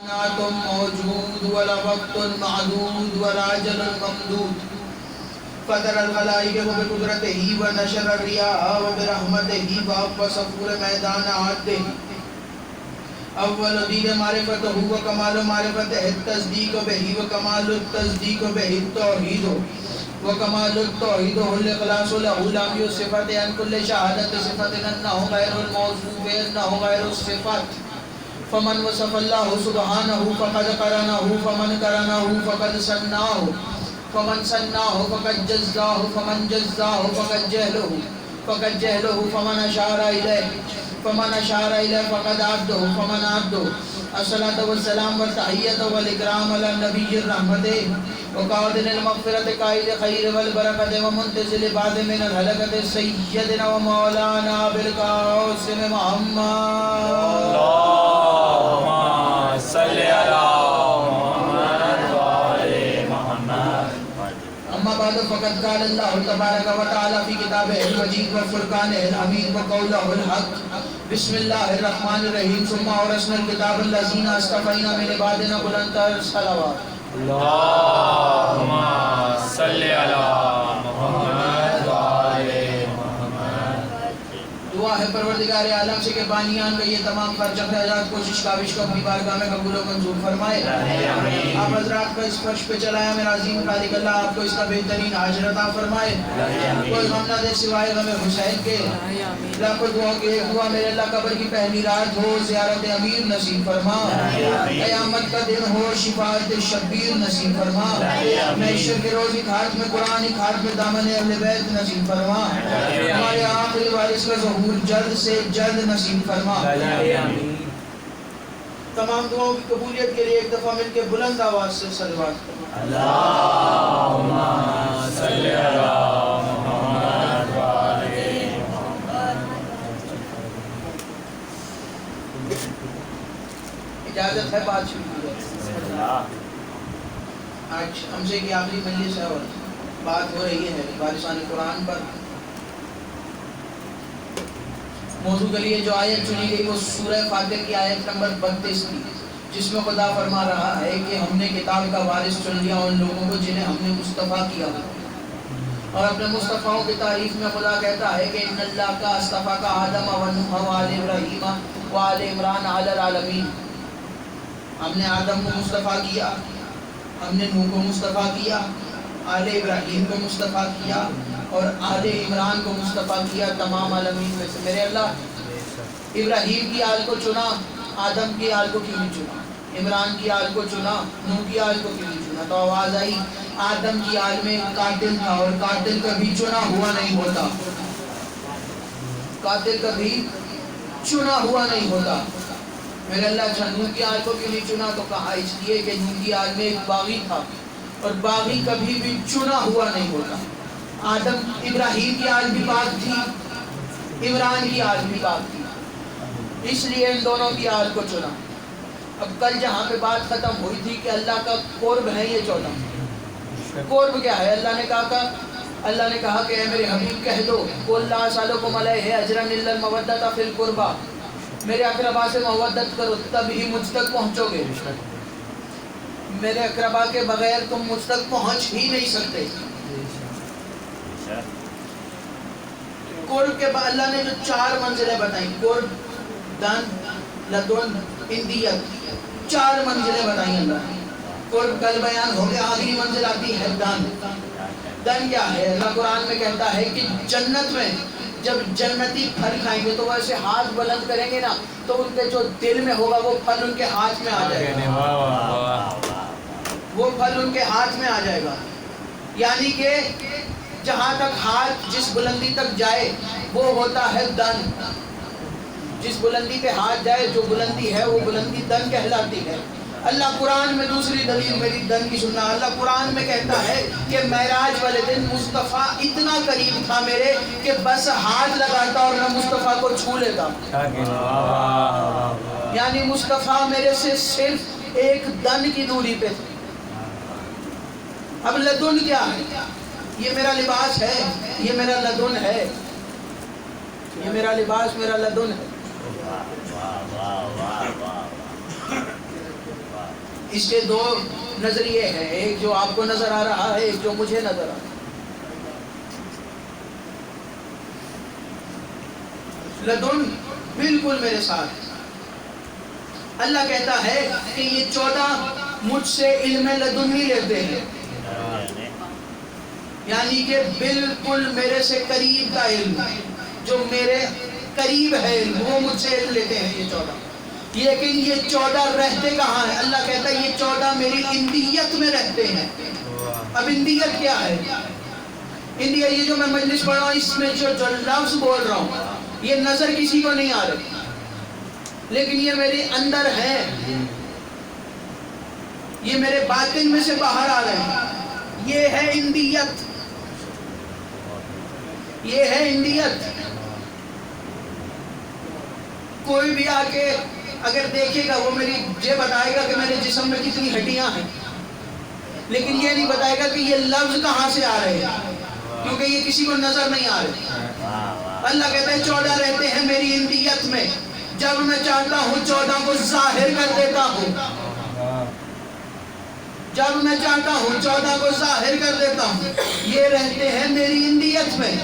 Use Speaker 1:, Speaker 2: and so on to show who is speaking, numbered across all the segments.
Speaker 1: تم موجود ولا وقت معدود ولا اجل ممدود فطر الخلائق بقدرته ونشر الرياح وبرحمته وصفور میدان عدل اول دین معرفته وکمال معرفته التصدیق به وکمال التصدیق به التوحید وکمال التوحید الاخلاص له لم صفت عن كل شهادت صفت انه غیر الموصوف انه غیر الصفات فمن وصف اللہ سبحانہ فقد قرنہ فمن قرنہ فقد سناہ فمن سناہ فقد جزاہ فمن جزاہ فقد جہلہ فمن اشار الیہ فقد عبدہ فمن عبدہ الصلاة والسلام والتحیت والاکرام علی النبی الرحمت وقادر المغفرت قائد خیر والبرکت ومنتزل بعد من الحلقت سیدنا و مولانا بالقاسم محمد
Speaker 2: صلی اللہ محمد وآل محمد.
Speaker 1: اما بعد فقد قال اللہ تبارک و تعالی فی کتابہ المجید وفرقانہ الحمید وقولہ الحق بسم اللہ الرحمن الرحیم ثم اورثنا الکتاب الذین اصطفینا من عبادنا بلند الصلوات.
Speaker 2: اللہم صلی اللہ محمد وآل محمد.
Speaker 1: دعا ہے پروردگار عالم سے کہ بانیان کا یہ تمام خرچ اخراجات کوشش کاوش کو اپنی بارگاہ میں قبول و منظور فرمائے. آپ حضرات کو اس فرش پہ چلایا میرا عظیم خالق اللہ آپ کو اس کا بہترین اجر عطا فرمائے. کوئی غم نہ دے سوائے غم حسین کے. لاکھوں دعاؤں کی ایک دعا میرے اللہ قبر کی پہلی رات ہو زیارت امیر نصیب فرما. قیامت کا دن ہو شفاعت شبیر نصیب فرما. محشر کے روز ایک ہاتھ میں قرآن ایک ہاتھ میں دامن اہل بیت نصیب فرما. ہمارے آخری وارث کا ظہور جلد سے جلد نصیب فرما. تمام دعاؤں کی قبولیت کے لیے ایک دفعہ مل کے بلند آواز سے صلوات کریں.
Speaker 2: اللہم صلی اللہ محمد وآل محمد.
Speaker 1: اجازت ہے بات شروع کی جائے. آج ہم سے کی آخری مجلس ہے اور بات ہو رہی ہے وارثان قرآن پر. موضوع کے لیے جو آیت چنی گئی وہ سورہ فاتر کی آیت نمبر 32 تھی جس میں خدا فرما رہا ہے کہ ہم نے کتاب کا وارث چن لیا ان لوگوں کو جنہیں ہم نے مصطفیٰ کیا. اور اپنے مصطفیٰ کی تعریف میں خدا کہتا ہے کہ ان اللہ کا اصطفیٰ کا آدم و نوح و آل ابراہیم و آل عمران علی العالمین. ہم نے آدم کو مصطفیٰ کیا, ہم نے نوح کو مصطفیٰ کیا, آل ابراہیم کو مصطفیٰ کیا اور آل عمران کو مصطفیٰ کیا تمام عالمین میں سے. میرے اللہ ابراہیم کی آل کو چنا, آدم کی آل کو کیوں نہیں چنا؟ عمران کی آل کو چنا, نوح کی آل کو کیوں نہیں چنا؟ تو آواز آئی آدم کی آل میں قاتل تھا اور قاتل کبھی چنا ہوا نہیں ہوتا. قاتل کبھی چنا ہوا نہیں ہوتا. میرے اللہ اچھا نوح کی آل کو کیوں نہیں چنا؟ تو کہا اس لیے کہ نوح کی آل میں ایک باغی تھا اور باغی کبھی بھی چنا ہوا نہیں ہوتا. آدم ابراہیم کی آل بھی پاک تھی, عمران کی آل بھی پاک تھی, اس لیے ان دونوں کی آل کو چنا. اب کل جہاں پہ بات ختم ہوئی تھی کہ اللہ کا قرب ہے یہ 14. قرب کیا ہے؟ اللہ نے کہا کہ اے میرے حبیب کہہ دو قل لا اسألکم علیہ اجرا الا المودۃ فی القربى. میرے اقربا سے مودت کرو تب ہی مجھ تک پہنچو گے. میرے اقربا کے بغیر تم مجھ تک پہنچ ہی نہیں سکتے. قرب کے بعد اللہ نے جو 4 منزلیں بتائیں, قرب, دن, لدن, اندیت, 4 منزلیں بتائیں اللہ نے. قرب کل بیان ہو گیا. آخری منزل آتی ہے دن. دن کیا ہے؟ اللہ قرآن میں کہتا ہے کہ جنت میں جب جنتی پھل کھائیں گے تو وہ ایسے ہاتھ بلند کریں گے نا تو ان کے جو دل میں ہوگا وہ پھل ان کے ہاتھ میں آ جائے گا. وہ پھل ان کے ہاتھ میں آ جائے گا. یعنی کہ جہاں تک ہاتھ جس بلندی تک جائے وہ ہوتا ہے دن. جس بلندی پہ ہاتھ جائے جو بلندی ہے وہ بلندی دن کہلاتی ہے. اللہ قرآن میں دوسری دلیل میری دن کی سننا. اللہ قرآن میں کہتا ہے کہ معراج والے دن مصطفیٰ اتنا قریب تھا میرے کہ بس ہاتھ لگاتا اور میں مصطفیٰ کو چھو لیتا. یعنی مصطفیٰ میرے سے صرف ایک دن کی دوری پہ تھے. اب لدن کیا ہے؟ یہ میرا لباس ہے, یہ میرا لدن ہے, یہ میرا لباس میرا لدن ہے. اس کے دو نظریے ہیں، ایک جو آپ کو نظر آ رہا ہے، ایک جو مجھے نظر آ رہا ہے۔ لدن بالکل میرے ساتھ۔ اللہ کہتا ہے کہ یہ 14 مجھ سے علم لدنی لیتے ہیں، یعنی کہ بالکل میرے سے قریب کا علم، جو میرے قریب ہے علم، وہ مجھ سے علم لیتے ہیں یہ 14۔ لیکن یہ 14 رہتے کہاں ہیں؟ اللہ کہتا ہے یہ 14 میری اندیت میں رہتے ہیں۔ اب اندیت کیا ہے؟ اندیت یہ جو میں مجلس پڑھ رہا ہوں، اس میں جو لفظ بول رہا ہوں، یہ نظر کسی کو نہیں آ رہی، لیکن یہ میرے اندر ہے، یہ میرے باطن میں سے باہر آ رہے ہیں۔ یہ ہے اندیت، یہ ہے اندیت۔ کوئی بھی آ کے اگر دیکھے گا، وہ میری یہ بتائے گا کہ میرے جسم میں کتنی ہڈیاں ہیں، لیکن یہ نہیں بتائے گا کہ یہ لفظ کہاں سے آ رہے ہیں، کیونکہ یہ کسی کو نظر نہیں آ رہے۔ اللہ کہتا ہے 14 رہتے ہیں میری اندیت میں، جب میں چاہتا ہوں 14 کو ظاہر کر دیتا ہوں، جب میں چاہتا ہوں 14 کو ظاہر کر دیتا ہوں۔ یہ رہتے ہیں میری اندیت میں۔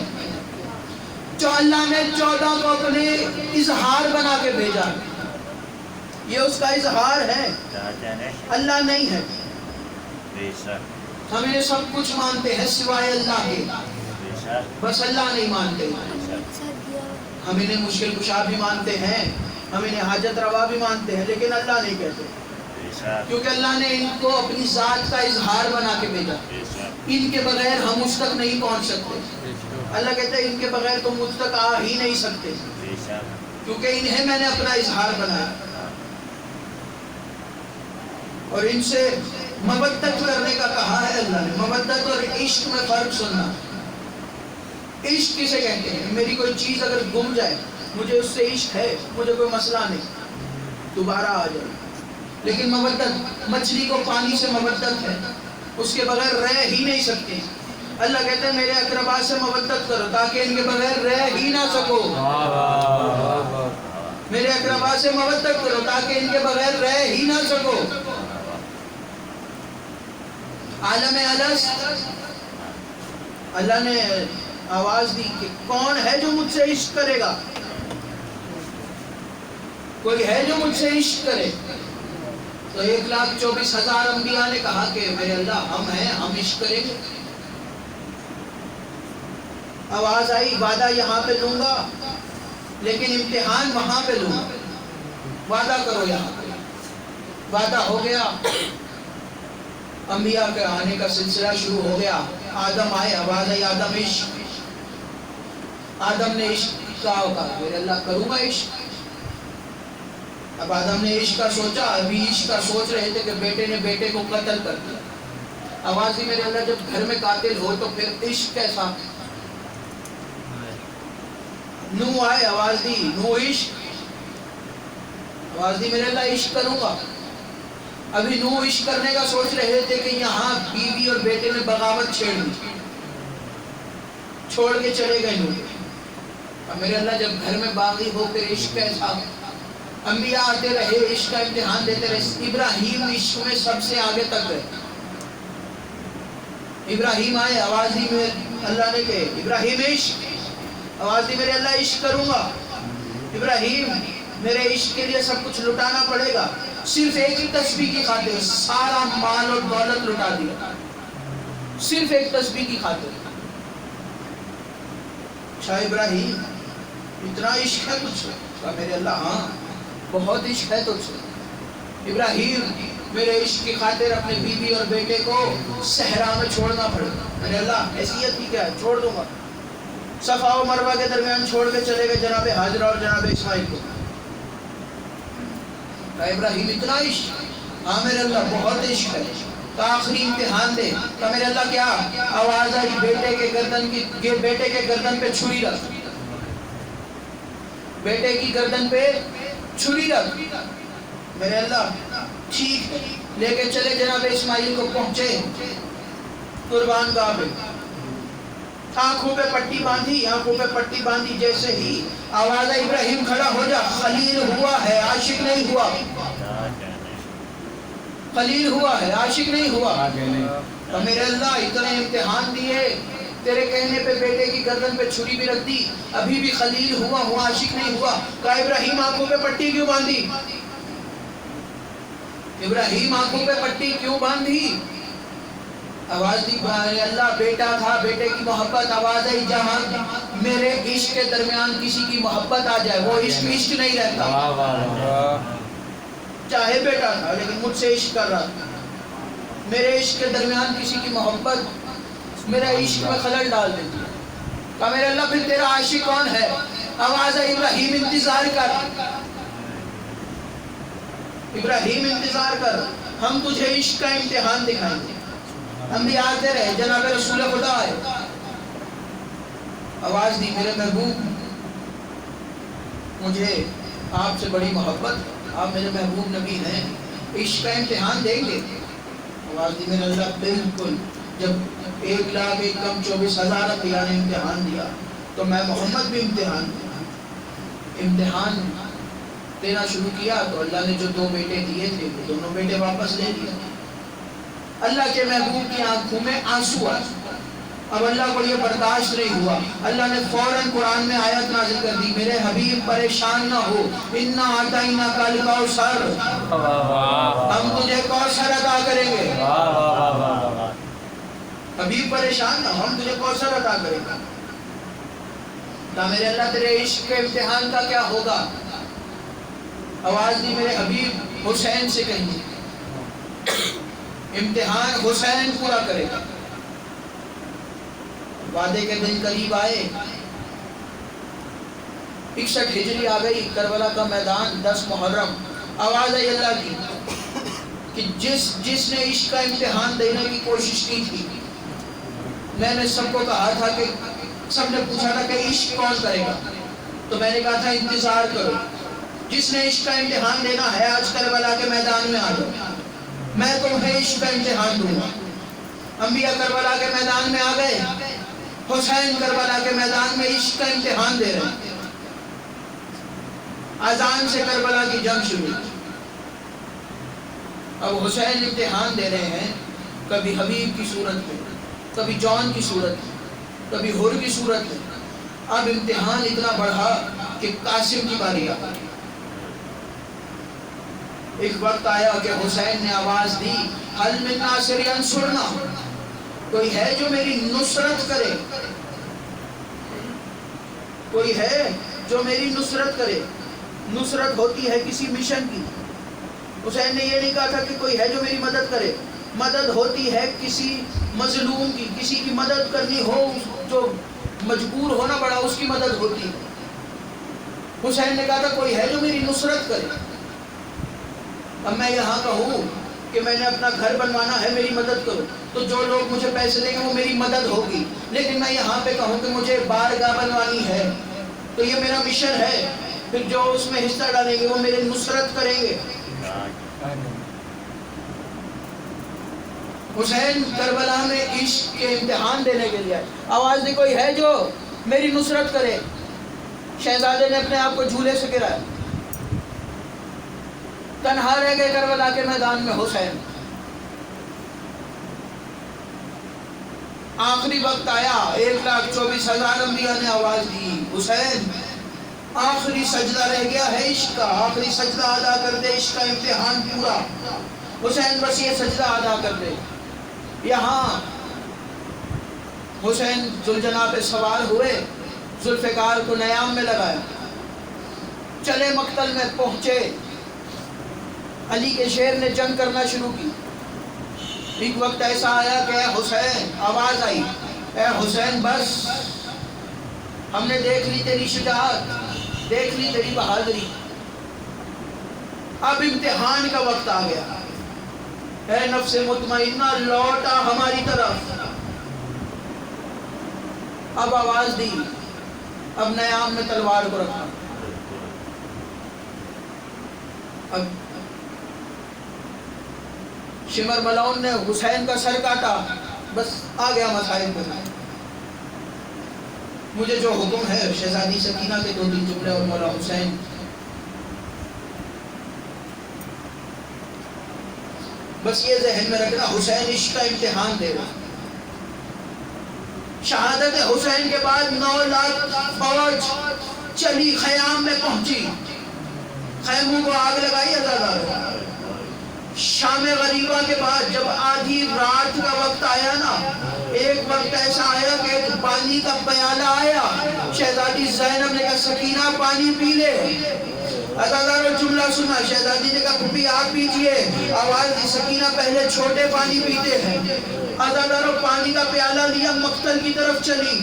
Speaker 1: جو اللہ نے 14 کو اپنے اظہار بنا کے بھیجا، یہ اس کا اظہار ہے، اللہ نہیں ہے۔ ہم انہیں سب کچھ مانتے ہیں سوائے اللہ کے، بس اللہ نہیں مانتے۔ ہم انہیں مشکل کشا بھی مانتے ہیں، ہم انہیں حاجت روا بھی مانتے ہیں، لیکن اللہ نہیں کہتے، کیونکہ اللہ نے ان کو اپنی ذات کا اظہار بنا کے بھیجا۔ ان کے بغیر ہم اس تک نہیں پہنچ سکتے۔ اللہ کہتا ہے ان کے بغیر تم مجھ تک آ ہی نہیں سکتے، کیونکہ انہیں میں نے اپنا اظہار بنایا۔ اور ان سے مودت کرنے کا کہا ہے اللہ نے۔ مودت اور عشق میں فرق سننا۔ عشق کسے کہتے ہیں؟ میری کوئی چیز اگر گم جائے، مجھے اس سے عشق ہے، مجھے کوئی مسئلہ نہیں، دوبارہ آ جائے۔ لیکن مودت، مچھلی کو پانی سے مودت ہے، اس کے بغیر رہ ہی نہیں سکتی۔ اللہ کہتے ہیں میرے اقربا سے مودت کرو تاکہ ان کے بغیر رہ ہی نہ سکو۔ میرے اقربا سے مودت کرو تاکہ ان کے بغیر رہ ہی نہ سکو۔ عالم الست اللہ نے آواز دی کہ کون ہے جو مجھ سے عشق کرے گا؟ کوئی ہے جو مجھ سے عشق کرے؟ تو 1,24,000 انبیاء نے کہا کہ میرے اللہ ہم ہیں، ہم عشق کریں گے۔ آواز آئی وعدہ یہاں پہ لوں گا، لیکن امتحان وہاں پہ لوں گا، وعدہ کرو یہاں پہ۔ وعدہ ہو گیا، انبیاء کے آنے کا سلسلہ شروع ہو گیا۔ آدم آئے، آواز آئی آدم عشق۔ آدم نے عشق کہا میرے اللہ کروں گا عشق۔ اب آدم نے عشق کا سوچا، ابھی عشق کا سوچ رہے تھے کہ بیٹے نے بیٹے کو قتل کر دیا۔ آواز دی میرے اللہ جب گھر میں قاتل ہو تو پھر عشق کیسا؟ نوح آئے، آواز دی نوح عشق۔ آواز دی میرے اللہ عشق کروں گا۔ ابھی نوح عشق کرنے کا سوچ رہے تھے کہ یہاں بیوی اور بیٹے نے بغاوت چھیڑ دی، چھوڑ کے چلے گئے نوح۔ اب میرے اللہ جب گھر میں باغی ہو پھر عشق کیسا؟ انبیاء آتے رہے، عشق کا امتحان دیتے رہے۔ ابراہیم عشق میں سب سے آگے تک گئے۔ ابراہیم آئے، آواز دی میں اللہ نے کہ ابراہیم عشق۔ آواز دی میرے اللہ عشق کروں گا۔ ابراہیم میرے عشق کے لیے سب کچھ لٹانا پڑے گا، صرف ایک ہی تسبیح کی خاطر سارا مال اور دولت لٹا دیا، صرف ایک تسبیح کی خاطر۔ شاہ ابراہیم اتنا عشق ہے تجھ سے؟ کہا میرے اللہ ہاں بہت عشق ہے تجھ سے۔ ابراہیم میرے عشق کی خاطر اپنے بیوی اور بیٹے کو صحرا میں چھوڑنا پڑے گا۔ میرے اللہ حیثیت کی کیا ہے، چھوڑ دوں گا۔ صفا و مروہ کے درمیان چھوڑ کے چلے گئے جناب ہاجرہ اور جناب اسماعیل کو۔ کہا ابراہیم اتنا عشق؟ ہاں میرے اللہ بہت عشق ہے۔ کہا آخری امتحان دے۔ کہا میرے اللہ کیا؟ آواز آئی بیٹے کے گردن پہ چھری رکھ، بیٹے کی گردن پہ چھری رکھ۔ میرے اللہ ٹھیک ہے، لے کے چلے جناب اسماعیل کو، پہنچے قربان گاہ پہ۔ آنکھوں پہ پٹی باندھی، آنکھوں پہ پٹی باندھی، جیسے ہی آواز آئی ابراہیم کھڑا ہو جا، خلیل ہوا ہے عاشق نہیں ہوا۔ خلیل ہوا ہے، عاشق نہیں ہوا۔ تو میرے اللہ اتنے امتحان دیے، تیرے کہنے پہ بیٹے کی گردن پہ چھری بھی رکھ دی، ابھی بھی خلیل ہوا عاشق نہیں ہوا۔ کہا ابراہیم آنکھوں پہ پٹی کیوں باندھی؟ ابراہیم آنکھوں پہ پٹی کیوں باندھی؟ آواز دی اللہ بیٹا تھا، بیٹے کی محبت، آواز ہے جہاں میرے عشق کے درمیان کسی کی محبت آ جائے وہ عشق عشق نہیں رہتا۔ چاہے بیٹا تھا لیکن مجھ سے عشق کر رہا تھا، میرے عشق کے درمیان کسی کی محبت میرا عشق میں خلل ڈال دیتی ہے۔ کہا میرے اللہ پھر تیرا عاشق کون ہے؟ آواز ہے ابراہیم انتظار کر، ابراہیم انتظار کر، ہم تجھے عشق کا امتحان دکھائیں گے۔ انبیاء آتے رہے، جناب رسول خدا آئے، آواز دی میرے محبوب مجھے آپ سے بڑی محبت، آپ میرے محبوب نبی ہیں، عشق کا امتحان دیں گے؟ آواز دی میرے اللہ بالکل۔ جب 1,01,24,000 انبیاء نے امتحان دیا تو میں محمد بھی امتحان دینا شروع کیا، تو اللہ نے جو 2 بیٹے دیے تھے وہ دونوں بیٹے واپس لے لیے۔ اللہ کے محبوب کی آنکھوں میں آنسو آئے، اب اللہ کو یہ برداشت نہیں ہوا، اللہ نے فوراً قرآن میں آیت نازل کر دی، میرے حبیب پریشان نہ ہو، اِنَّا أَعْطَيْنَاكَ الْكَوْثَرَ، ہم تجھے کوثر عطا کریں گے۔ حبیب پریشان نہ ہو، ہم تجھے کوثر عطا کریں گے۔ کہا میرے اللہ تیرے عشق کے امتحان کا کیا ہوگا؟ آواز دی میرے حبیب حسین سے کہیں امتحان حسین پورا کرے گا۔ وعدے کے دن قریب آئے، 61 ہجری آ گئی، کربلا کا میدان 10 محرم۔ آواز آئی اللہ کی کہ جس نے عشق کا امتحان دینے کی کوشش کی تھی، میں نے سب کو کہا تھا کہ سب نے پوچھا تھا کہ عشق کون کرے گا، تو میں نے کہا تھا انتظار کرو، جس نے عشق کا امتحان دینا ہے آج کربلا کے میدان میں آ جاؤ، میں تمہیں عشق کا امتحان دوں گا۔ انبیاء کربلا کے میدان میں آ گئے، حسین کربلا کے میدان میں عشق کا امتحان دے رہے ہیں۔ اذان سے کربلا کی جنگ شروع ہوئی۔ اب حسین امتحان دے رہے ہیں، کبھی حبیب کی صورت میں، کبھی جون کی صورت میں، کبھی حر کی صورت میں۔ اب امتحان اتنا بڑھا کہ قاسم کی باری آ گئی۔ ایک وقت آیا کہ حسین نے آواز دی، حل من ناصر ینصرنا، کوئی ہے جو میری نصرت کرے، کوئی ہے جو میری نصرت کرے۔ نصرت ہوتی ہے کسی مشن کی، حسین نے یہ نہیں کہا تھا کہ کوئی ہے جو میری مدد کرے، مدد ہوتی ہے کسی مظلوم کی، کسی کی مدد کرنی ہو، جو مجبور ہونا پڑا اس کی مدد ہوتی ہے۔ حسین نے کہا تھا کوئی ہے جو میری نصرت کرے۔ اب میں یہاں کہوں کہ میں نے اپنا گھر بنوانا ہے، میری مدد کرو، تو جو لوگ مجھے پیسے دیں گے وہ میری مدد ہوگی، لیکن میں یہاں پہ کہوں کہ مجھے بارگاہ بنوانی ہے تو یہ میرا مشن ہے، پھر جو اس میں حصہ ڈالیں گے وہ میری نصرت کریں گے۔ حسین کربلا میں عشق کے امتحان دینے کے لیے آواز دی، کوئی ہے جو میری نصرت کرے۔ شہزادے نے اپنے آپ کو جھولے سے گرایا، تنہا رہ گئے کربلا کے میدان میں حسین۔ آخری وقت آیا، 1,24,000 انبیاء نے آواز دی، حسین آخری سجدہ رہ گیا ہے عشق کا، آخری سجدہ ادا کر دے، عشق کا امتحان پورا۔ حسین بس یہ سجدہ ادا کر دے۔ یہاں حسین ذوالجناح پہ سوار ہوئے، ذوالفقار کو نیام میں لگایا، چلے مقتل میں پہنچے، علی کے شیر نے جنگ کرنا شروع کی۔ ایک وقت ایسا آیا کہ اے حسین، آواز آئی، اے حسین بس، ہم نے دیکھ لی تیری شجاعت، دیکھ لی تیری بہادری، اب امتحان کا وقت آ گیا، اے نفس مطمئنہ لوٹا ہماری طرف۔ اب آواز دی، اب نیام میں تلوار کو رکھا، اب شمر ملعون نے حسین کا سر کاٹا، بس آ گیا مسائل میں۔ مجھے جو حکم ہے شہزادی سکینہ کے 2-3 جملے اور مولا حسین بس یہ ذہن میں رکھنا حسین عشق کا امتحان دے رہا. شہادت حسین کے بعد 9 لاکھ فوج چلی، خیام میں پہنچی، خیموں کو آگ لگائی عزادارو. شام غریبہ کے بعد جب آدھی رات کا وقت آیا نا، ایک وقت ایسا آیا کہ ایک پانی کا پیالہ آیا، شہزادی زینب نے کہا سکینہ پانی پی لے. عزادارو جملہ سنا، شہزادی نے کہا پھوپھی آپ پیجئے. آواز دی سکینہ پہلے چھوٹے پانی پیتے ہیں. عزادارو پانی کا پیالہ لیا، مقتل کی طرف چلی،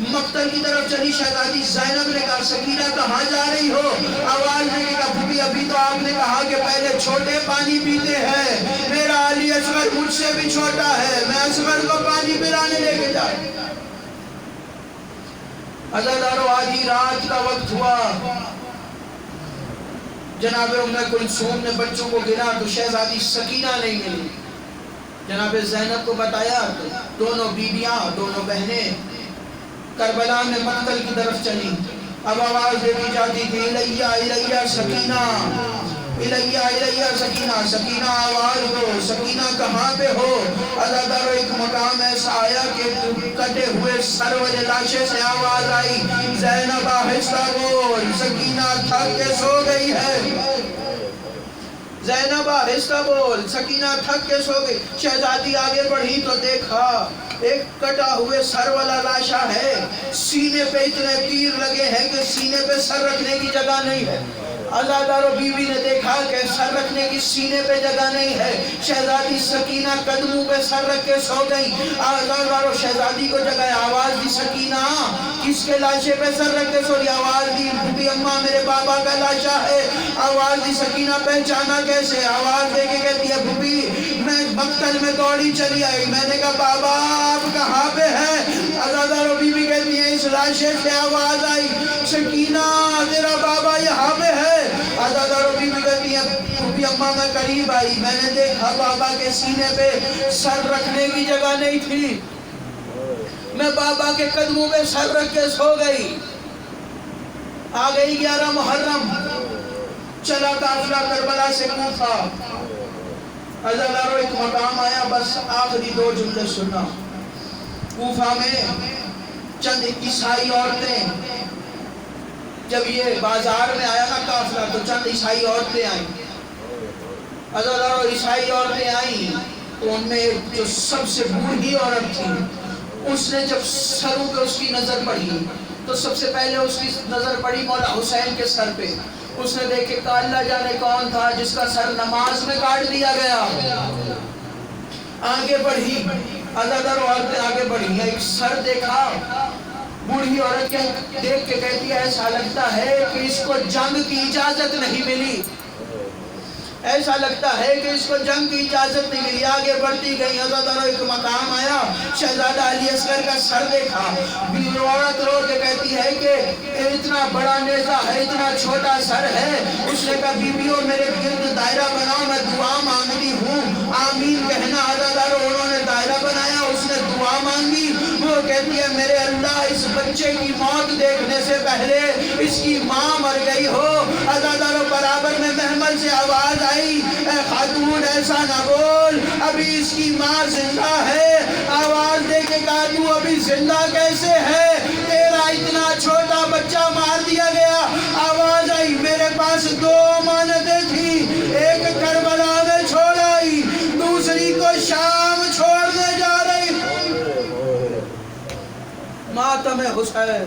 Speaker 1: مقتل کی طرف چلی. شہزادی زینب نے کہا سکینہ کہاں جا رہی ہو؟ آواز نے کہا پھوپھی ابھی تو آپ نے کہا کہ پہلے چھوٹے پانی پیتے ہیں، میرا علی اصغر مجھ سے بھی چھوٹا ہے، میں اصغر کو پانی پلانے لے کے جا. عزادارو آدھی رات کا وقت ہوا، جناب ام کلثوم نے بچوں کو گنا تو شہزادی سکینہ نہیں ملی. جناب زینب کو بتایا، دونوں بیویاں، دونوں بہنیں کربلا میں مقتل کی طرف چلی. اب آواز دیتی جاتی تھی الیہ الیہ سکینہ، الیہ الیہ سکینہ، سکینہ آواز دو، سکینہ کہاں پہ ہو؟ عزادارو ایک مقام ایسا آیا کہ کٹے ہوئے سر والے لاشے سے آواز آئی زینب آہستہ بول، سکینہ تھک کے سو گئی ہے. زینب آہستہ بول، سکینہ تھک کے سو گئی. شہزادی آگے بڑھی تو دیکھا ایک کٹا ہوئے سر والا لاشا ہے، سینے پہ اتنے تیر لگے ہیں کہ سینے پہ سر رکھنے کی جگہ نہیں ہے. عزادارو بیوی نے دیکھا کہ سر رکھنے کی سینے پہ جگہ نہیں ہے. شہزادی سکینہ قدموں پہ سر رکھ کے سو گئی. عزادارو شہزادی کو جگہ آواز دی سکینہ کس کے لاشے پہ سر رکھ کے سو رہی؟ آواز دی پھوپھی اماں میرے بابا کا لاشا ہے. آواز دی سکینہ پہچانا کیسے؟ آواز دے کے کہتی ہے پھوپھی میں مقتل میں دوڑی چلی آئی، میں نے کہا بابا آپ کہاں پہ ہیں؟ عزادارو بیوی کہتی ہے اس لاشے سے آواز آئی سکینہ تیرا بابا یہاں پہ ہے. عزادارو بیوی کہتی ہے پھوپھی اماں میں قریب آئی، میں نے دیکھا بابا کے سینے پہ سر رکھنے کی جگہ نہیں تھی، میں بابا کے قدموں پہ سر رکھ کے سو گئی. آ گئی 11 محرم، چلا قافلہ کربلا سے کوفہ. عزادارو ایک مقام آیا، بس آخری 2 جملے سننا. کوفہ میں چند عیسائی عورتیں، جب یہ بازار میں آیا نا قافلہ تو چند عیسائی عورتیں آئیں. عزادارو عیسائی عورتیں آئیں تو ان میں جو سب سے بوڑھی عورت تھی، اس نے جب سروں پہ اس کی نظر پڑی تو سب سے پہلے اس کی نظر پڑی مولا حسین کے سر پہ. اس نے دیکھے کہ اللہ جانے کون تھا جس کا سر نماز میں کاٹ دیا گیا. آگے بڑھی، عزادارو عورتیں آگے بڑھی، ایک سر دیکھا، بوڑھی عورت دیکھ کے کہتی ہے ایسا لگتا ہے کہ اس کو جنگ کی اجازت نہیں ملی، ایسا لگتا ہے کہ اس کو جنگ کی اجازت نہیں ملی. آگے بڑھتی گئی. عزادارو ایک مقام آیا، شہزادہ علی اصغر کا سر دیکھا. عورت رو کے کہتی ہے کہ اتنا بڑا نیزہ ہے، اتنا چھوٹا سر ہے. اس نے کہا بیویوں میرے گرد دائرہ بناؤ، میں دعا مانگتی ہوں، آمین کہنا. عزادارو انہوں نے دائرہ بنایا، اس نے دعا مانگی. وہ کہتی ہے میرے اللہ اس بچے کی موت دیکھنے سے پہلے اس کی ماں مر گئی ہو. عزادارو برابر میں محمل سے آواز آئی اے خاتون ایسا نہ بول، ابھی اس کی ماں زندہ ہے. آواز دے کے کہا تو ابھی زندہ کیسے ہے؟ تیرا اتنا چھوٹا بچہ مار دیا گیا. آواز آئی میرے پاس 2 امانتیں تھیں، ایک کربلا میں چھوڑ آئی، دوسری کو شام چھوڑنے جا رہی. ماتم حسین.